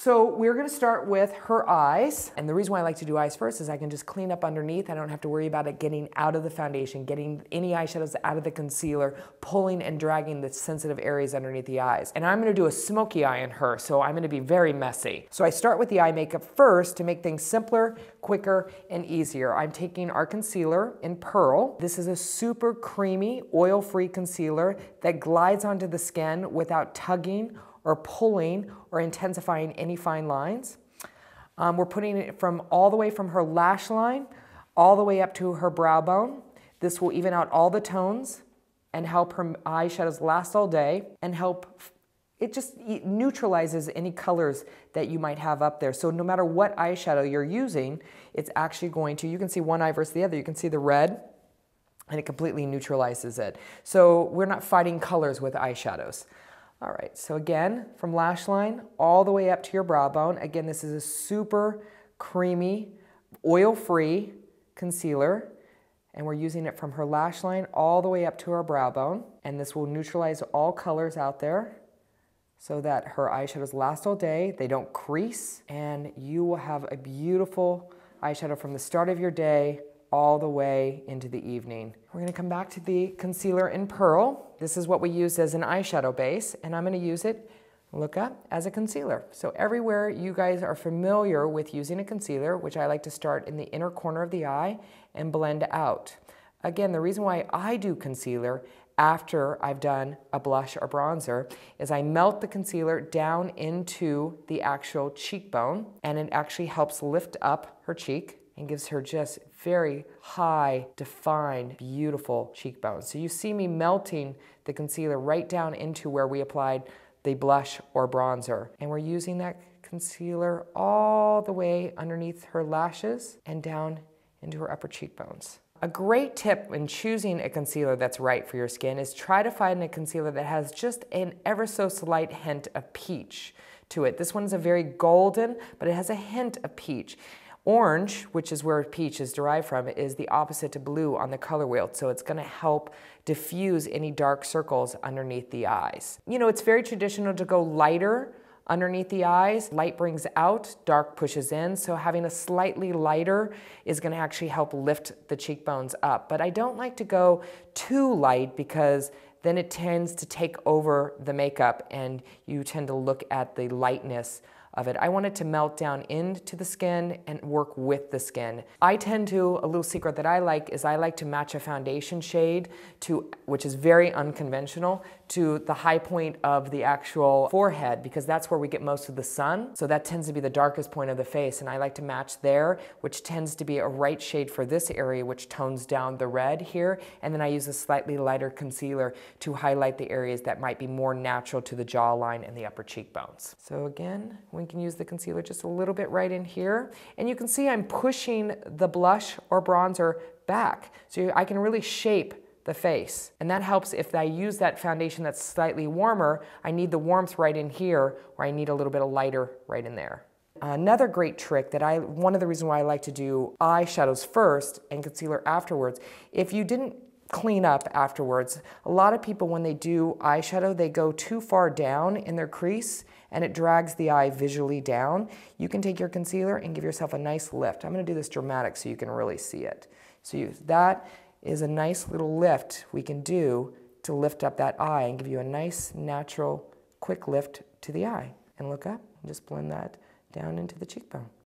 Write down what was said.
So we're gonna start with her eyes. And the reason why I like to do eyes first is I can just clean up underneath. I don't have to worry about it getting out of the foundation, getting any eyeshadows out of the concealer, pulling and dragging the sensitive areas underneath the eyes. And I'm gonna do a smoky eye on her, so I'm gonna be very messy. So I start with the eye makeup first to make things simpler, quicker, and easier. I'm taking our concealer in Pearl. This is a super creamy, oil-free concealer that glides onto the skin without tugging or pulling or intensifying any fine lines. We're putting it from all the way from her lash line all the way up to her brow bone. This will even out all the tones and help her eyeshadows last all day and it just neutralizes any colors that you might have up there. So no matter what eyeshadow you're using, it's actually going to, you can see one eye versus the other, you can see the red, and it completely neutralizes it. So we're not fighting colors with eyeshadows. All right, so again, from lash line all the way up to your brow bone. Again, this is a super creamy, oil-free concealer, and we're using it from her lash line all the way up to her brow bone. And this will neutralize all colors out there so that her eyeshadows last all day, they don't crease, and you will have a beautiful eyeshadow from the start of your day all the way into the evening. We're gonna come back to the concealer in Pearl. This is what we use as an eyeshadow base, and I'm gonna use it, look up, as a concealer. So everywhere you guys are familiar with using a concealer, which I like to start in the inner corner of the eye and blend out. Again, the reason why I do concealer after I've done a blush or bronzer is I melt the concealer down into the actual cheekbone, and it actually helps lift up her cheek and gives her just very high, defined, beautiful cheekbones. So you see me melting the concealer right down into where we applied the blush or bronzer. And we're using that concealer all the way underneath her lashes and down into her upper cheekbones. A great tip when choosing a concealer that's right for your skin is try to find a concealer that has just an ever so slight hint of peach to it. This one's a very golden, but it has a hint of peach. Orange, which is where peach is derived from, is the opposite to blue on the color wheel, so it's gonna help diffuse any dark circles underneath the eyes. You know, it's very traditional to go lighter underneath the eyes. Light brings out, dark pushes in, so having a slightly lighter is gonna actually help lift the cheekbones up. But I don't like to go too light because then it tends to take over the makeup and you tend to look at the lightness of it. I want it to melt down into the skin and work with the skin. I tend to, a little secret that I like is I like to match a foundation shade to, which is very unconventional, to the high point of the actual forehead, because that's where we get most of the sun. So that tends to be the darkest point of the face, and I like to match there, which tends to be a right shade for this area, which tones down the red here, and then I use a slightly lighter concealer to highlight the areas that might be more natural to the jawline and the upper cheekbones. So again, we can use the concealer just a little bit right in here, and you can see I'm pushing the blush or bronzer back, so I can really shape the face. And that helps if I use that foundation that's slightly warmer, I need the warmth right in here, or I need a little bit of lighter right in there. Another great trick that one of the reasons why I like to do eyeshadows first and concealer afterwards, if you didn't clean up afterwards, a lot of people when they do eyeshadow, they go too far down in their crease and it drags the eye visually down. You can take your concealer and give yourself a nice lift. I'm gonna do this dramatic so you can really see it. So that is a nice little lift we can do to lift up that eye and give you a nice, natural, quick lift to the eye. And look up and just blend that down into the cheekbone.